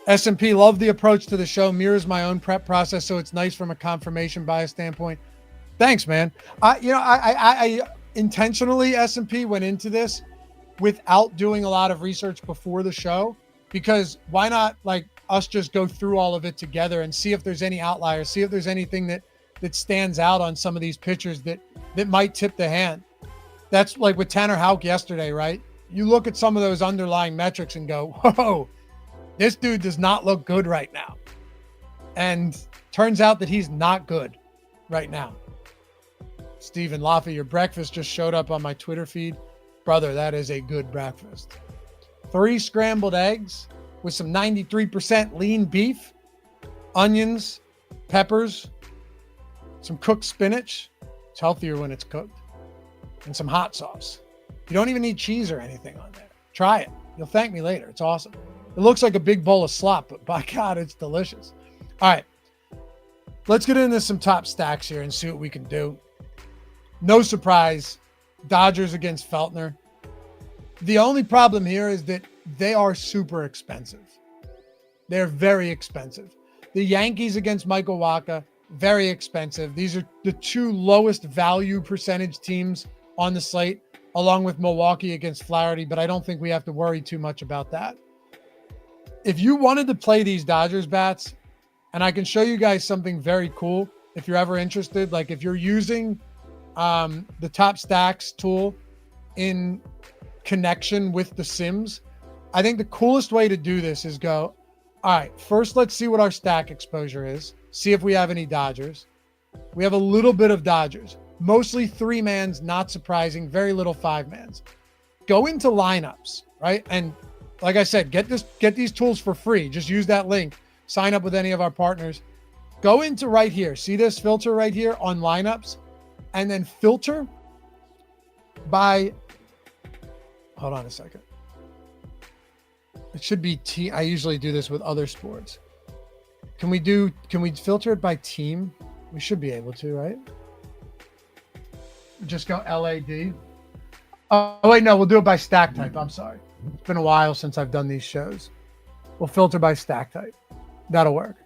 S&P, love the approach to the show. Mirrors my own prep process, so it's nice from a confirmation bias standpoint. Thanks, man. I intentionally, S&P, went into this without doing a lot of research before the show, because why not like us just go through all of it together and see if there's any outliers, see if there's anything that stands out on some of these pitchers that might tip the hand. That's like with Tanner Houck yesterday, right? You look at some of those underlying metrics and go, whoa, this dude does not look good right now. And turns out that he's not good right now. Stephen Laffa, your breakfast just showed up on my Twitter feed. Brother, that is a good breakfast. 3 scrambled eggs with some 93% lean beef, onions, peppers, some cooked spinach. It's healthier when it's cooked. And some hot sauce. You don't even need cheese or anything on there. Try it. You'll thank me later. It's awesome. It looks like a big bowl of slop, but by God, it's delicious. All right. Let's get into some top stacks here and see what we can do. No surprise, Dodgers against Feltner. The only problem here is that they are super expensive. They're very expensive. The Yankees against Michael Wacha, very expensive. These are the 2 lowest value percentage teams on the slate, along with Milwaukee against Flaherty, but I don't think we have to worry too much about that. If you wanted to play these Dodgers bats, and I can show you guys something very cool if you're ever interested, like if you're using the top stacks tool in connection with the Sims, I think the coolest way to do this is go, all right, first let's see what our stack exposure is. See if we have any Dodgers. We have a little bit of Dodgers, mostly 3-mans, not surprising, very little 5-mans. Go into lineups, right? And like I said, get these tools for free. Just use that link. Sign up with any of our partners. Go into right here. See this filter right here on lineups, and then filter by, hold on a second. It should be team. I usually do this with other sports. Can we filter it by team? We should be able to, right? Just go LAD. Oh, wait, no, we'll do it by stack type. I'm sorry. It's been a while since I've done these shows. We'll filter by stack type. That'll work.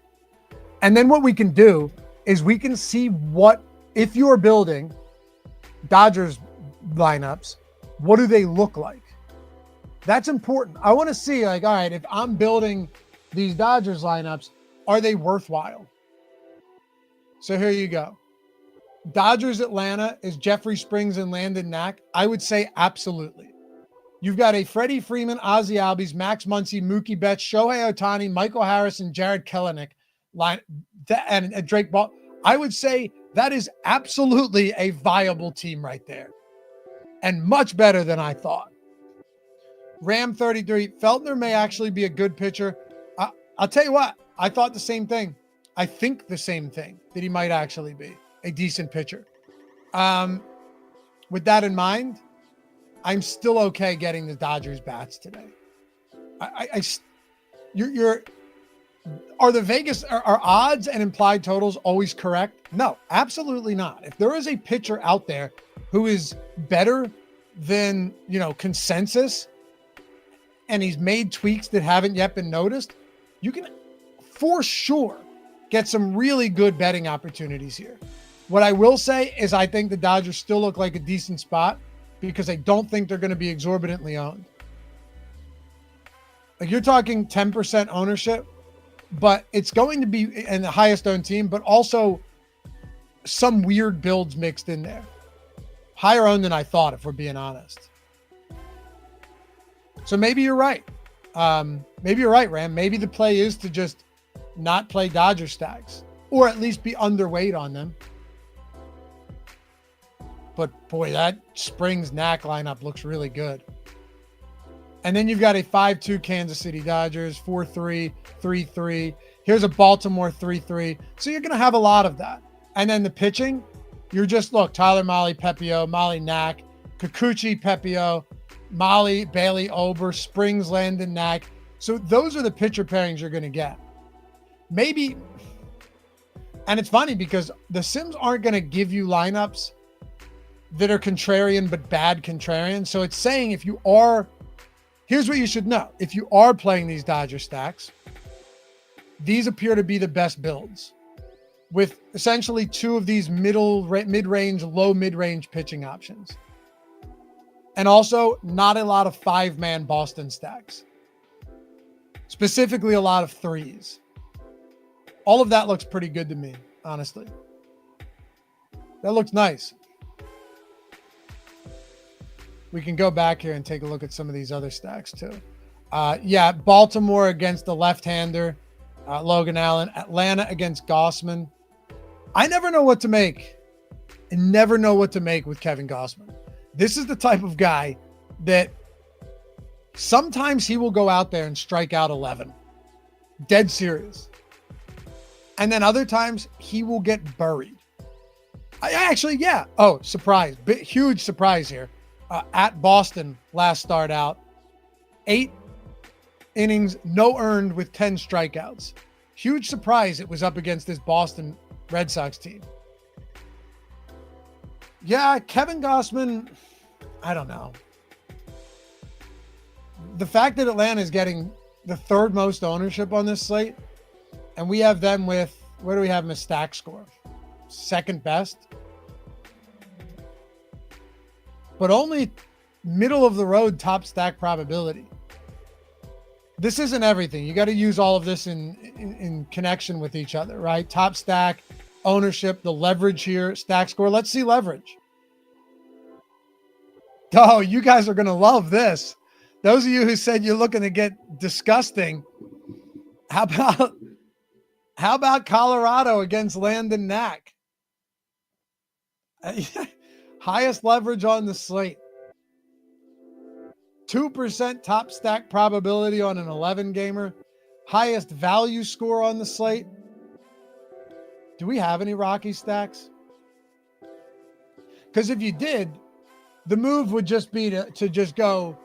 And then what we can do is we can see what, if you're building Dodgers lineups, what do they look like? That's important. I want to see, like, all right, if I'm building these Dodgers lineups, are they worthwhile? So here you go. Dodgers Atlanta is Jeffrey Springs and Landon Knack. I would say absolutely. You've got a Freddie Freeman, Ozzie Albies, Max Muncy, Mookie Betts, Shohei Ohtani, Michael Harris, and Jared Kelenic line, and Drake Ball. I would say that is absolutely a viable team right there, and much better than I thought. Ram 33, Feltner may actually be a good pitcher. I'll tell you what, I thought the same thing. I think the same thing, that he might actually be a decent pitcher. With that in mind, I'm still okay getting the Dodgers bats today. Are the Vegas, are odds and implied totals always correct? No, absolutely not. If there is a pitcher out there who is better than, consensus, and he's made tweaks that haven't yet been noticed, you can for sure get some really good betting opportunities here. What I will say is I think the Dodgers still look like a decent spot because I don't think they're going to be exorbitantly owned. Like, you're talking 10% ownership, but it's going to be in the highest owned team, but also some weird builds mixed in there. Higher owned than I thought, if we're being honest. So maybe you're right. Maybe you're right, Ram. Maybe the play is to just not play Dodger stacks, or at least be underweight on them. But boy, that Springs Knack lineup looks really good. And then you've got a 5-2 Kansas City Dodgers, 4-3, 3-3. Here's a Baltimore 3-3. So you're going to have a lot of that. And then the pitching, you're just, look, Tyler Mahle, Pepio, Mahle Knack, Kikuchi, Pepio, Mahle, Bailey, Ober, Springs, Landon Knack. So those are the pitcher pairings you're going to get. Maybe, and it's funny because the Sims aren't going to give you lineups that are contrarian, but bad contrarian. So it's saying here's what you should know. If you are playing these Dodger stacks, these appear to be the best builds with essentially two of these mid-range, low mid-range pitching options. And also not a lot of 5-man Boston stacks, specifically a lot of threes. All of that looks pretty good to me, honestly. That looks nice. We can go back here and take a look at some of these other stacks too. Baltimore against the left-hander, Logan Allen. Atlanta against Gausman. I never know what to make. I never know what to make with Kevin Gausman. This is the type of guy that sometimes he will go out there and strike out 11. Dead serious. And then other times he will get buried. Oh, surprise. Huge surprise here. At Boston last start out, 8 innings, no earned with 10 strikeouts. Huge surprise it was up against this Boston Red Sox team. Yeah, Kevin Gausman, I don't know. The fact that Atlanta is getting the third most ownership on this slate, and we have them with, where do we have them as stack score? Second best. But only middle of the road top stack probability. This isn't everything. You got to use all of this in connection with each other, right? Top stack, ownership, the leverage here, stack score. Let's see leverage. Oh, you guys are going to love this. Those of you who said you're looking to get disgusting, how about Colorado against Landon Knack? Highest leverage on the slate. 2% top stack probability on an 11 gamer. Highest value score on the slate. Do we have any Rocky stacks? Because if you did, the move would just be to just go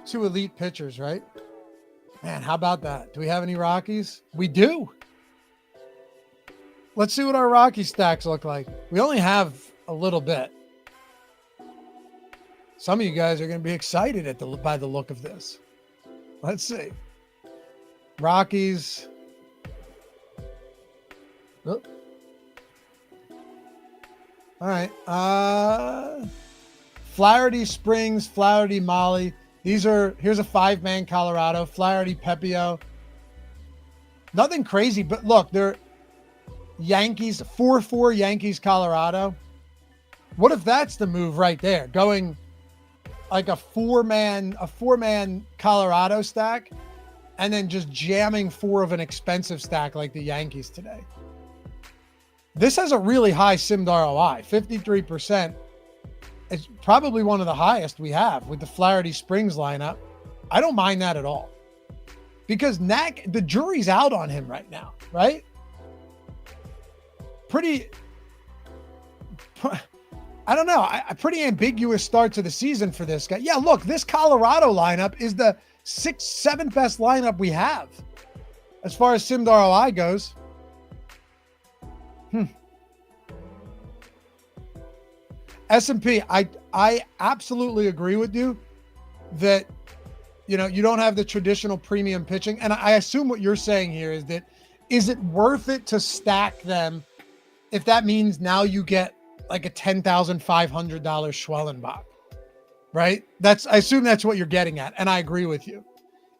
2 elite pitchers, right? Man, how about that? Do we have any Rockies? We do. Let's see what our Rocky stacks look like. We only have a little bit. Some of you guys are going to be excited by the look of this. Let's see. Rockies. Oh. All right. Flaherty, Springs, Flaherty, Mahle, Here's a 5-man Colorado, Flaherty, Pepio. Nothing crazy, but look, they're Yankees, 4-4 Yankees, Colorado. What if that's the move right there? Going like a four-man Colorado stack and then just jamming 4 of an expensive stack like the Yankees today. This has a really high simmed ROI, 53%. It's probably one of the highest we have with the Flaherty Springs lineup. I don't mind that at all. Because Knack, the jury's out on him right now, right? I don't know. A pretty ambiguous start to the season for this guy. Yeah, look, this Colorado lineup is the 6th, 7th best lineup we have as far as simmed ROI goes. S&P, I absolutely agree with you that, you don't have the traditional premium pitching. And I assume what you're saying here is that, is it worth it to stack them if that means now you get like a $10,500 Schwellenbach, right? I assume that's what you're getting at. And I agree with you.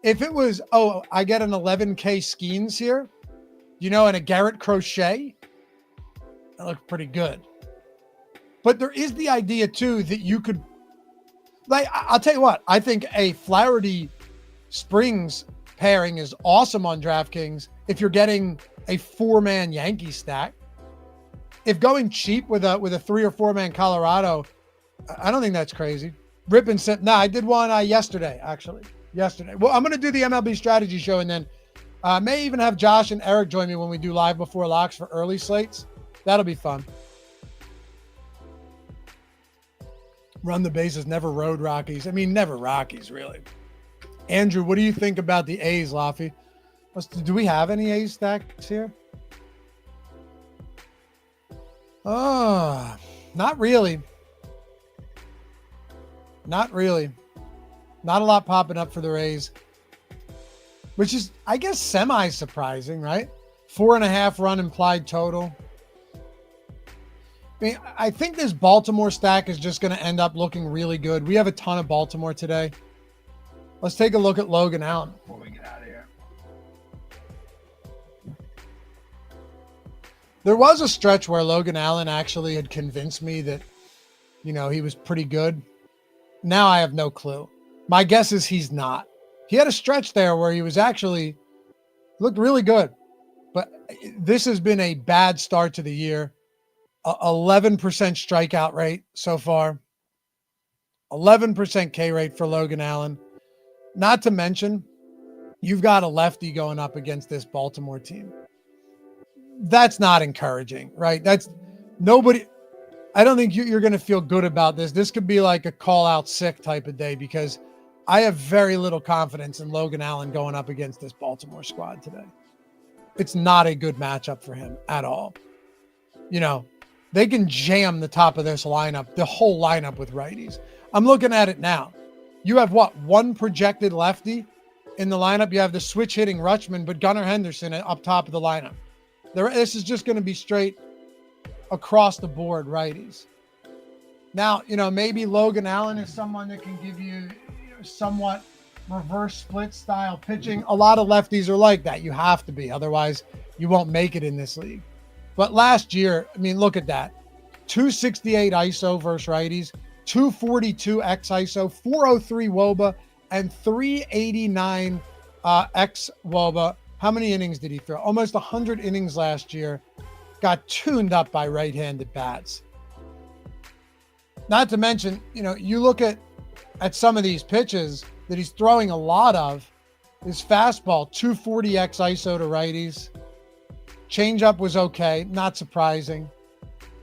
If it was, I get an 11K Skeens here, and a Garrett Crochet, that looks pretty good. But there is the idea too that you could, like, I'll tell you what, I think a Flaherty Springs pairing is awesome on DraftKings if you're getting a 4-man Yankee stack. If going cheap with a 3 or 4-man Colorado, I don't think that's crazy. Rip and sip. I did one yesterday, actually. Well, I'm going to do the MLB strategy show, and then may even have Josh and Eric join me when we do live before locks for early slates. That'll be fun. Run the bases, never road Rockies. I mean, never Rockies, really. Andrew, what do you think about the A's, Laffy? Do we have any A's stacks here? Oh, not really. Not really. Not a lot popping up for the Rays, which is, I guess, semi-surprising, right? 4.5 run implied total. I mean, I think this Baltimore stack is just going to end up looking really good. We have a ton of Baltimore today. Let's take a look at Logan Allen before we get out of here. There was a stretch where Logan Allen actually had convinced me that, he was pretty good. Now I have no clue. My guess is he's not. He had a stretch there where he was actually looked really good, but this has been a bad start to the year. 11% strikeout rate so far. 11% K rate for Logan Allen. Not to mention, you've got a lefty going up against this Baltimore team. That's not encouraging, right? That's nobody. I don't think you're going to feel good about this. This could be like a call out sick type of day because I have very little confidence in Logan Allen going up against this Baltimore squad today. It's not a good matchup for him at all. They can jam the top of this lineup, the whole lineup with righties. I'm looking at it now. You have one projected lefty in the lineup. You have the switch hitting Rutschman, but Gunnar Henderson up top of the lineup. This is just going to be straight across the board righties. Now, maybe Logan Allen is someone that can give you somewhat reverse split style pitching. A lot of lefties are like that. You have to be, otherwise you won't make it in this league. But last year, I mean, look at that. 268 ISO versus righties, 242 X ISO, 403 WOBA, and 389 X WOBA. How many innings did he throw? Almost 100 innings last year. Got tuned up by right-handed bats. Not to mention, you look at some of these pitches that he's throwing a lot of. His fastball, 240 X ISO to righties. Changeup was okay, not surprising.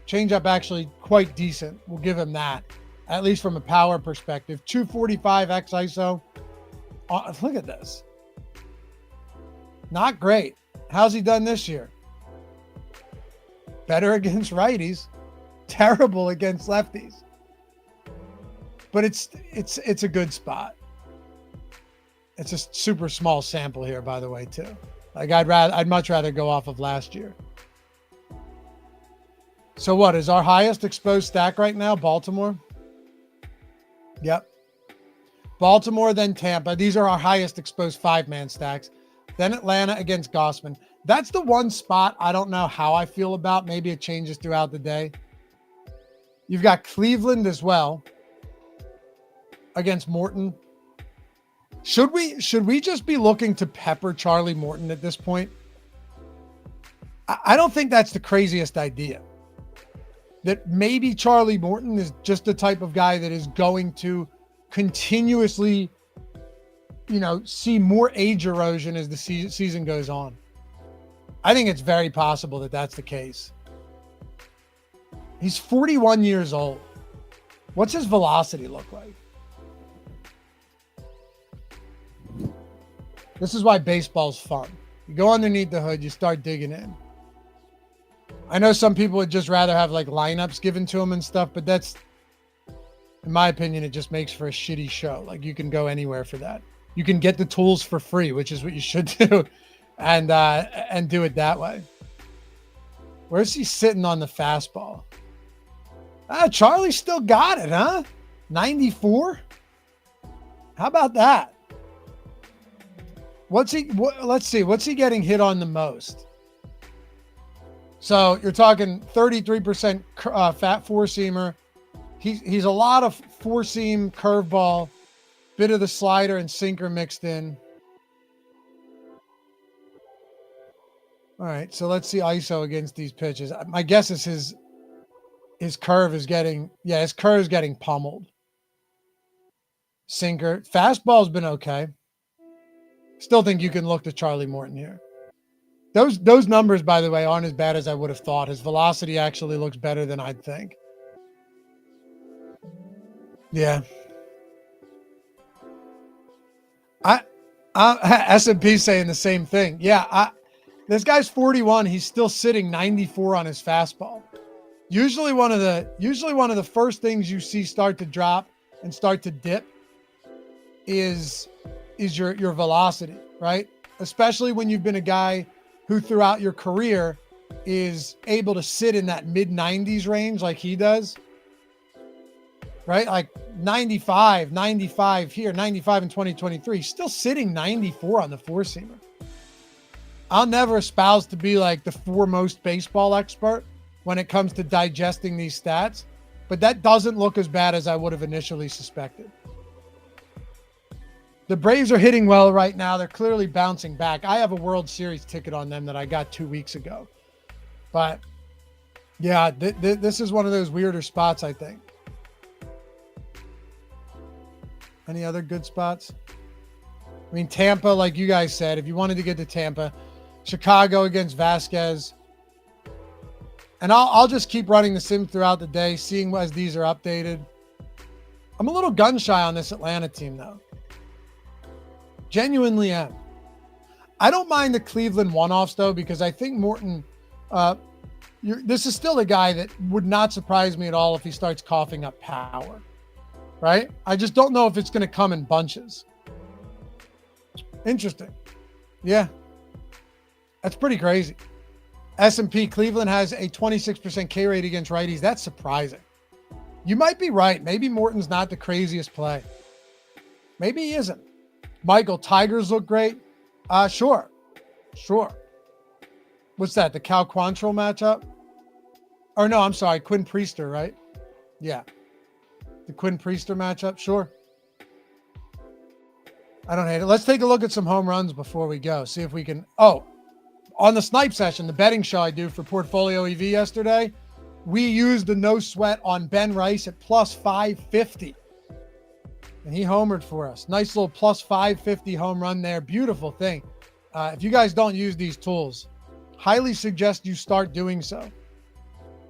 Changeup actually quite decent. We'll give him that, at least from a power perspective. 245 X ISO. Look at this. Not great. How's he done this year? Better against righties, terrible against lefties. But it's a good spot. It's a super small sample here, by the way, too. Like I'd much rather go off of last year. So what is our highest exposed stack right now? Baltimore. Yep. Baltimore, then Tampa. These are our highest exposed 5-man stacks. Then Atlanta against Gossman. That's the one spot I don't know how I feel about. Maybe it changes throughout the day. You've got Cleveland as well against Morton. Should we just be looking to pepper Charlie Morton at this point? I don't think that's the craziest idea. That maybe Charlie Morton is just the type of guy that is going to continuously, see more age erosion as the season goes on. I think it's very possible that that's the case. He's 41 years old. What's his velocity look like? This is why baseball's fun. You go underneath the hood, you start digging in. I know some people would just rather have like lineups given to them and stuff, but that's, in my opinion, it just makes for a shitty show. Like you can go anywhere for that. You can get the tools for free, which is what you should do, and do it that way. Where's he sitting on the fastball? Charlie still got it, huh? 94. How about that? Let's see. What's he getting hit on the most? So you're talking 33% fat four-seamer. He's a lot of four-seam curveball, bit of the slider and sinker mixed in. All right, so let's see ISO against these pitches. My guess is his curve is getting pummeled. Sinker. Fastball's been okay. Still think you can look to Charlie Morton here. Those numbers, by the way, aren't as bad as I would have thought. His velocity actually looks better than I'd think. Yeah. S&P saying the same thing. Yeah, this guy's 41. He's still sitting 94 on his fastball. Usually one of the first things you see start to drop and start to dip is your velocity, right? Especially when you've been a guy who throughout your career is able to sit in that mid-90s range like he does, right? Like 95 here, 95 in 2023, still sitting 94 on the four-seamer. I'll never espouse to be like the foremost baseball expert when it comes to digesting these stats, but that doesn't look as bad as I would have initially suspected. The Braves are hitting well right now. They're clearly bouncing back. I have a World Series ticket on them that I got 2 weeks ago. But, yeah, this is one of those weirder spots, I think. Any other good spots? I mean, Tampa, like you guys said, if you wanted to get to Tampa, Chicago against Vasquez. And I'll just keep running the sim throughout the day, seeing as these are updated. I'm a little gun shy on this Atlanta team, though. Genuinely am. I don't mind the Cleveland one-offs, though, because I think Morton, this is still a guy that would not surprise me at all if he starts coughing up power, right? I just don't know if it's going to come in bunches. Interesting. Yeah. That's pretty crazy. S&P Cleveland has a 26% K rate against righties. That's surprising. You might be right. Maybe Morton's not the craziest play. Maybe he isn't. Michael, Tigers look great. Sure. What's that? The Cal Quantrill matchup? Or no, I'm sorry. Quinn Priester, right? Yeah. The Quinn Priester matchup. Sure. I don't hate it. Let's take a look at some home runs before we go. See if we can. Oh, on the snipe session, the betting show I do for Portfolio EV yesterday, we used the no sweat on Ben Rice at plus 550. And he homered for us. Nice little plus 550 home run there. Beautiful thing. If you guys don't use these tools, highly suggest you start doing so.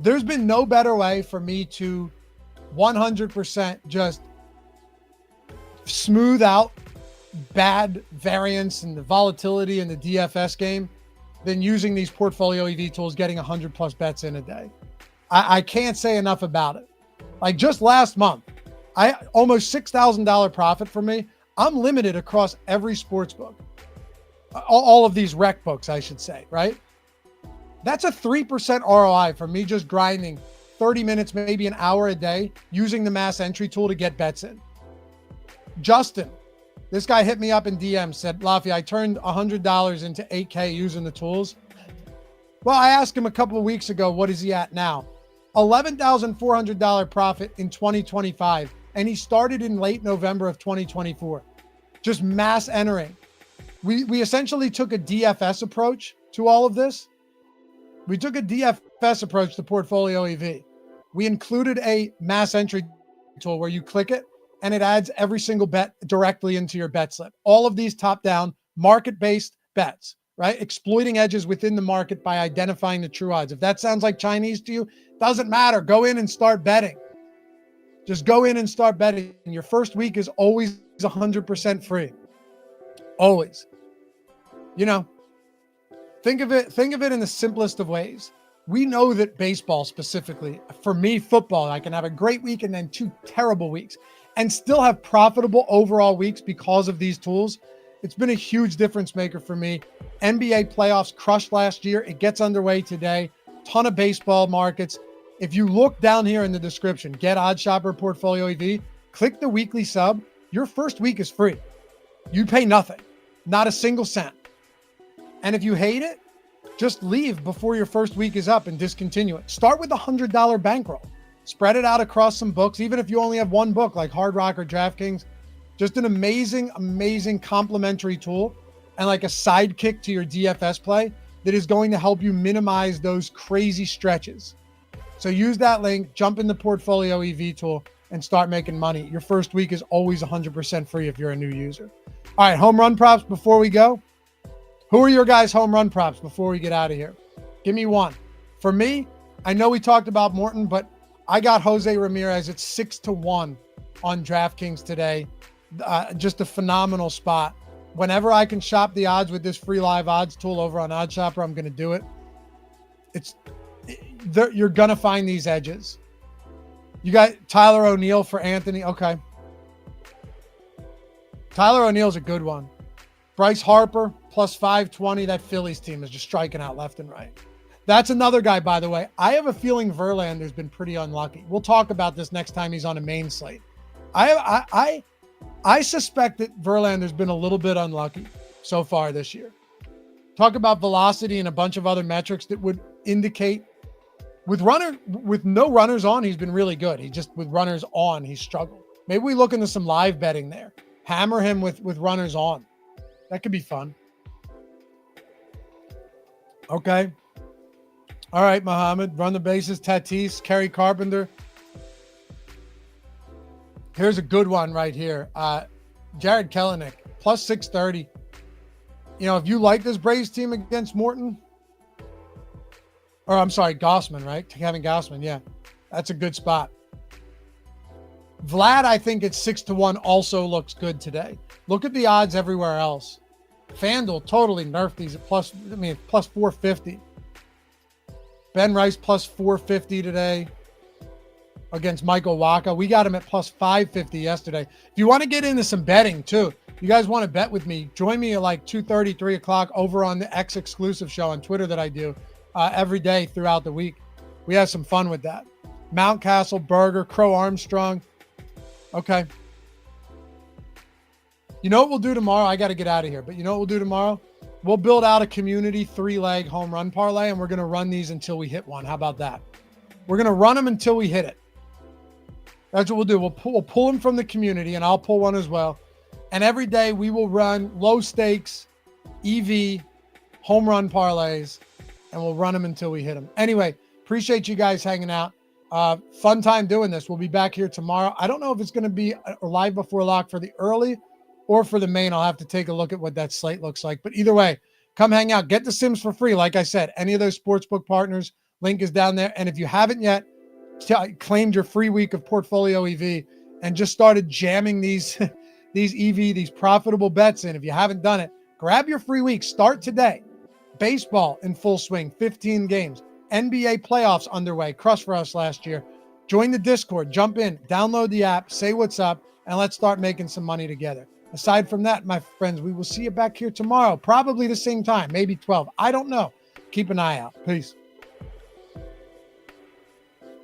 There's been no better way for me to 100% just smooth out bad variance and the volatility in the DFS game than using these Portfolio EV tools, getting 100 plus bets in a day. I can't say enough about it. Like just last month, I almost $6,000 profit for me. I'm limited across every sports book. All of these rec books, I should say, right? That's a 3% ROI for me just grinding 30 minutes, maybe an hour a day, using the mass entry tool to get bets in. Justin, this guy hit me up in DM, said, Laffy, I turned $100 into 8K using the tools. Well, I asked him a couple of weeks ago, what is he at now? $11,400 profit in 2025. And he started in late November of 2024. Just mass entering. We essentially took a DFS approach to all of this. We took a DFS approach to Portfolio EV. We included a mass entry tool where you click it and it adds every single bet directly into your bet slip. All of these top-down market-based bets, right? Exploiting edges within the market by identifying the true odds. If that sounds like Chinese to you, doesn't matter. Go in and start betting. Just go in and start betting. Your first week is always 100% free. Always. You know, think of it in the simplest of ways. We know that baseball specifically, for me, football, I can have a great week and then 2 terrible weeks and still have profitable overall weeks because of these tools. It's been a huge difference maker for me. NBA playoffs crushed last year. It gets underway today. Ton of baseball markets. If you look down here in the description, get OddsShopper Portfolio EV, click the weekly sub. Your first week is free. You pay nothing, not a single cent. And if you hate it, just leave before your first week is up and discontinue it. Start with a $100 bankroll. Spread it out across some books, even if you only have one book like Hard Rock or DraftKings. Just an amazing, amazing complementary tool and like a sidekick to your DFS play that is going to help you minimize those crazy stretches. So use that link, jump in the Portfolio EV tool, and start making money. Your first week is always 100% free if you're a new user. All right, home run props before we go. Who are your guys' home run props before we get out of here? Give me one. For me, I know we talked about Morton, but I got Jose Ramirez at 6-1 on DraftKings today. Just a phenomenal spot. Whenever I can shop the odds with this free live odds tool over on OddsShopper, I'm going to do it. You're going to find these edges. You got Tyler O'Neill for Anthony. Okay. Tyler O'Neill's a good one. Bryce Harper plus 520. That Phillies team is just striking out left and right. That's another guy, by the way. I have a feeling Verlander's been pretty unlucky. We'll talk about this next time he's on a main slate. I suspect that Verlander's been a little bit unlucky so far this year. Talk about velocity and a bunch of other metrics that would indicate with no runners on, he's been really good. He just, with runners on, he's struggled. Maybe we look into some live betting there. Hammer him with runners on. That could be fun. Okay. All right, Muhammad. Run the bases. Tatis, Kerry Carpenter. Here's a good one right here. Jared Kelenic, plus 630. You know, if you like this Braves team against Morton, or I'm sorry, Gausman, right? Kevin Gausman, yeah. That's a good spot. Vlad, I think it's 6-1 also looks good today. Look at the odds everywhere else. FanDuel totally nerfed these at plus 450. Ben Rice plus 450 today against Michael Wacha. We got him at plus 550 yesterday. If you want to get into some betting too, you guys want to bet with me, join me at like 2:30, 3 o'clock over on the X exclusive show on Twitter that I do every day throughout the week. We have some fun with that. Mountcastle, Berger, Crow Armstrong. Okay. You know what we'll do tomorrow? I got to get out of here, but you know what we'll do tomorrow? We'll build out a community 3-leg home run parlay, and we're going to run these until we hit one. How about that? We're going to run them until we hit it. That's what we'll do. We'll pull them from the community, and I'll pull one as well. And every day we will run low stakes, EV, home run parlays, and we'll run them until we hit them. Anyway, appreciate you guys hanging out. Fun time doing this. We'll be back here tomorrow. I don't know if it's going to be a live before lock for the early or for the main. I'll have to take a look at what that slate looks like. But either way, come hang out. Get the Sims for free. Like I said, any of those sportsbook partners, link is down there. And if you haven't yet claimed your free week of Portfolio EV and just started jamming these these profitable bets in, if you haven't done it, grab your free week. Start today. Baseball in full swing, 15 games. NBA playoffs underway. Crushed for us last year. Join the Discord. Jump in. Download the app. Say what's up. And let's start making some money together. Aside from that, my friends, we will see you back here tomorrow. Probably the same time. Maybe 12. I don't know. Keep an eye out. Peace.